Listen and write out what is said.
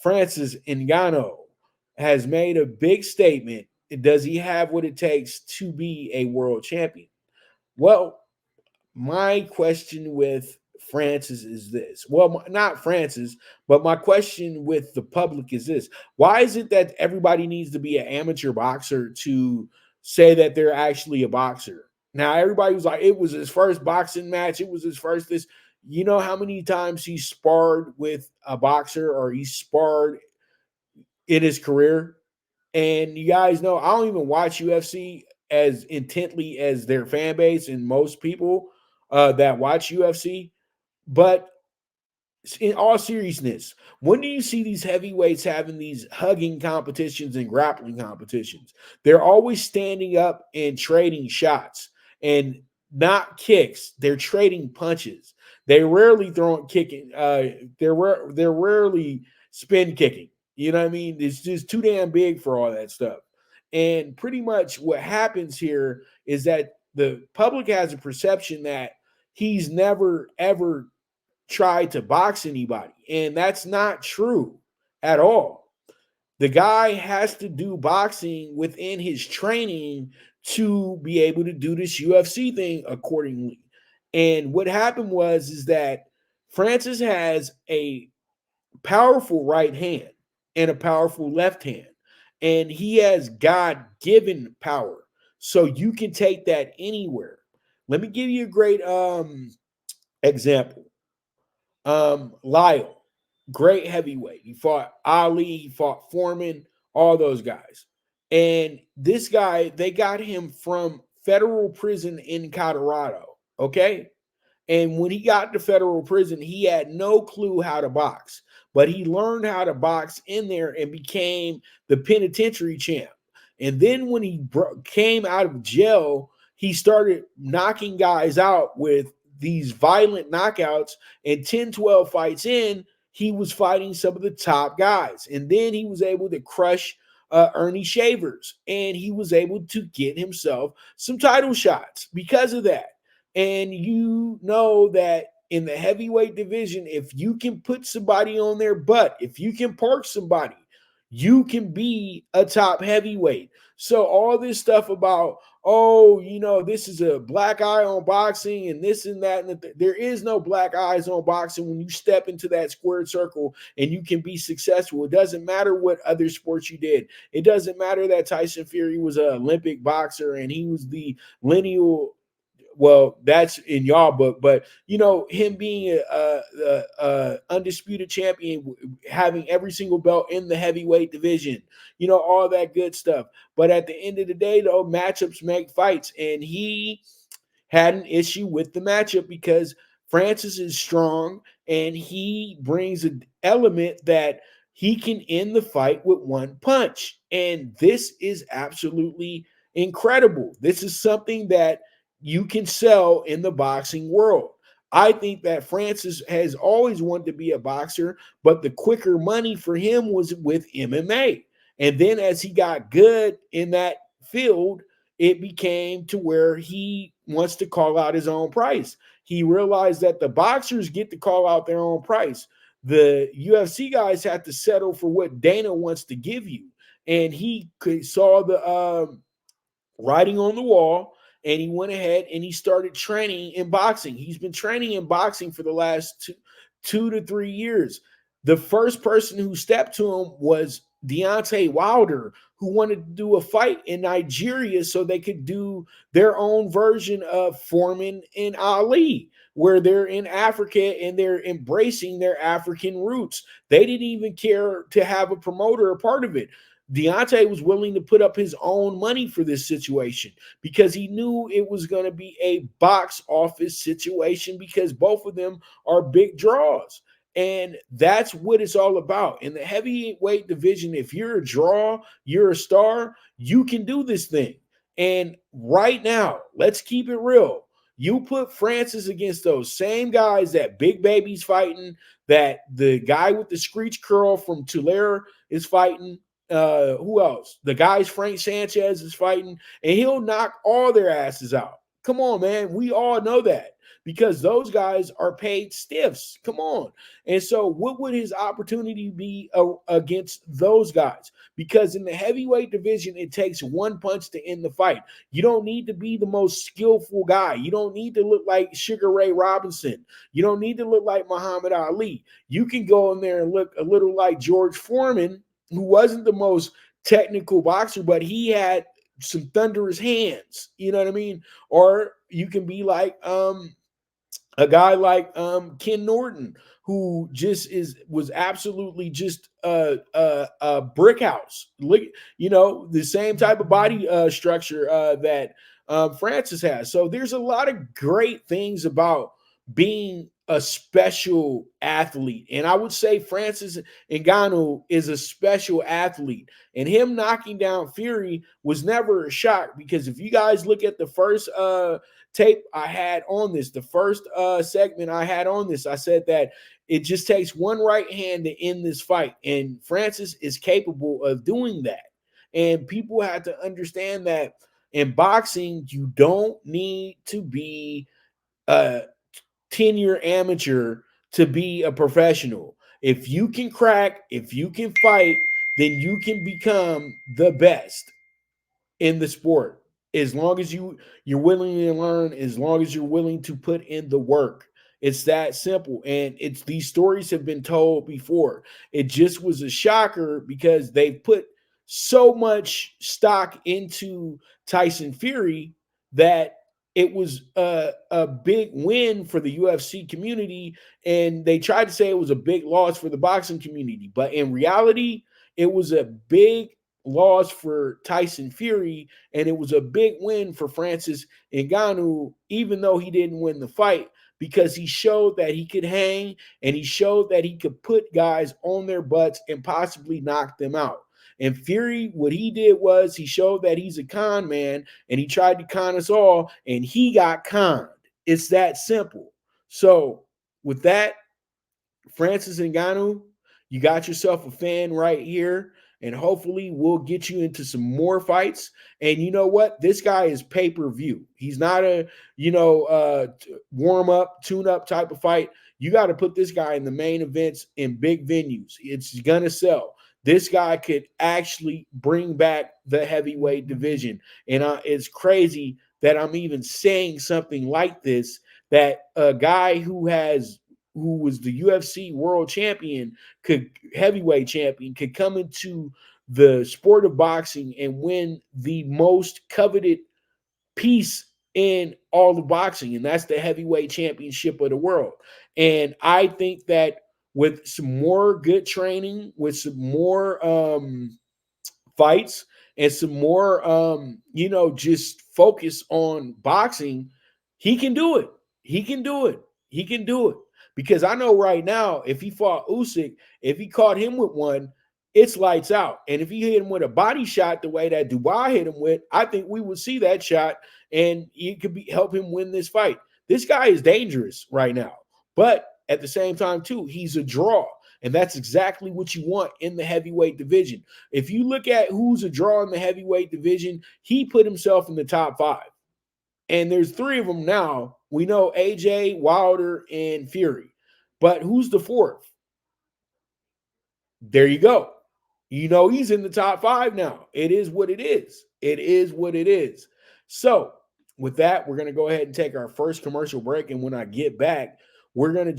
Francis Ngannou has made a big statement. Does he have what it takes to be a world champion? Well, my question with Francis is this. Well, not Francis, but my question with the public is this. Why is it that everybody needs to be an amateur boxer to say that they're actually a boxer? Now, everybody was like, it was his first boxing match. It was his first this. You know how many times he sparred with a boxer or he sparred in his career? And you guys know I don't even watch UFC as intently as their fan base and most people that watch UFC. But in all seriousness, when do you see these heavyweights having these hugging competitions and grappling competitions? They're always standing up and trading shots and not kicks. They're trading punches. They rarely throwing kicking. They're rarely spin kicking. You know what I mean? It's just too damn big for all that stuff. And pretty much what happens here is that the public has a perception that he's never ever tried to box anybody. And that's not true at all. The guy has to do boxing within his training to be able to do this UFC thing accordingly. And what happened was is that Francis has a powerful right hand and a powerful left hand. And he has God-given power. So you can take that anywhere. Let me give you a great example. Lyle, great heavyweight. He fought Ali, he fought Foreman, all those guys. And this guy, they got him from federal prison in Colorado. Okay. And when he got to federal prison, he had no clue how to box, but he learned how to box in there and became the penitentiary champ. And then when he came out of jail, he started knocking guys out with these violent knockouts. And 10, 12 fights in, he was fighting some of the top guys. And then he was able to crush Ernie Shavers. And he was able to get himself some title shots because of that. And you know that in the heavyweight division, if you can put somebody on their butt, if you can park somebody, you can be a top heavyweight. So all this stuff about, oh, you know, this is a black eye on boxing and this and that. And there is no black eyes on boxing when you step into that squared circle and you can be successful. It doesn't matter what other sports you did. It doesn't matter that Tyson Fury was an Olympic boxer and he was the lineal. Well, that's in y'all book, but you know him being a undisputed champion, having every single belt in the heavyweight division, you know all that good stuff. But at the end of the day, though, matchups make fights, and he had an issue with the matchup because Francis is strong and he brings an element that he can end the fight with one punch, and this is absolutely incredible. This is something that you can sell in the boxing world. I think that Francis has always wanted to be a boxer, but the quicker money for him was with MMA. And then as he got good in that field, it became to where he wants to call out his own price. He realized that the boxers get to call out their own price. The UFC guys have to settle for what Dana wants to give you. And he saw the writing on the wall, and he went ahead and he started training in boxing. He's been training in boxing for the last 2 to 3 years. The first person who stepped to him was Deontay Wilder, who wanted to do a fight in Nigeria so they could do their own version of Foreman and Ali, where they're in Africa and they're embracing their African roots. They didn't even care to have a promoter a part of it. Deontay was willing to put up his own money for this situation because he knew it was going to be a box office situation because both of them are big draws. And that's what it's all about. In the heavyweight division, if you're a draw, you're a star, you can do this thing. And right now, let's keep it real. You put Francis against those same guys that Big Baby's fighting, that the guy with the screech curl from Tulare is fighting. Who else? The guys Frank Sanchez is fighting, and he'll knock all their asses out. Come on, man. We all know that because those guys are paid stiffs. Come on. And so, what would his opportunity be against those guys? Because in the heavyweight division, it takes one punch to end the fight. You don't need to be the most skillful guy. You don't need to look like Sugar Ray Robinson. You don't need to look like Muhammad Ali. You can go in there and look a little like George Foreman, who wasn't the most technical boxer, but he had some thunderous hands. You know what I mean? Or you can be like a guy like Ken Norton, who just was absolutely just a brick house. Look, the same type of body structure that Francis has. So there's a lot of great things about being a special athlete, and I would say Francis Ngannou is a special athlete. And him knocking down Fury was never a shock, because if you guys look at the first tape I had on this, the first segment I had on this, I said that it just takes one right hand to end this fight, and Francis is capable of doing that. And people have to understand that in boxing, you don't need to be a 10-year amateur to be a professional. If you can crack, if you can fight, then you can become the best in the sport, as long as you're willing to learn, as long as you're willing to put in the work. It's that simple. And it's these stories have been told before. It just was a shocker because they put so much stock into Tyson Fury that it was a big win for the UFC community, and they tried to say it was a big loss for the boxing community, but in reality it was a big loss for Tyson Fury, and it was a big win for Francis Ngannou, even though he didn't win the fight, because he showed that he could hang, and he showed that he could put guys on their butts and possibly knock them out. And Fury, what he did was he showed that he's a con man, and he tried to con us all, and he got conned. It's that simple. So with that, Francis Ngannou, you got yourself a fan right here, and hopefully we'll get you into some more fights. And you know what? This guy is pay-per-view. He's not a, warm up, tune up type of fight. You got to put this guy in the main events in big venues. It's going to sell. This guy could actually bring back the heavyweight division. And it's crazy that I'm even saying something like this, that a guy who was the UFC world champion, heavyweight champion, could come into the sport of boxing and win the most coveted piece in all of boxing, and that's the heavyweight championship of the world. And I think that with some more good training, with some more fights, and some more just focus on boxing, he can do it. He can do it. He can do it. Because I know right now, if he fought Usyk, if he caught him with one, it's lights out. And if he hit him with a body shot the way that Dubai hit him with, I think we would see that shot, and it could help him win this fight. This guy is dangerous right now. But at the same time, too, he's a draw. And that's exactly what you want in the heavyweight division. If you look at who's a draw in the heavyweight division, he put himself in the top 5. And there's 3 of them now. We know AJ, Wilder, and Fury. But who's the 4th? There you go. He's in the top 5 now. It is what it is. It is what it is. So with that, we're going to go ahead and take our first commercial break. And when I get back, we're going to jump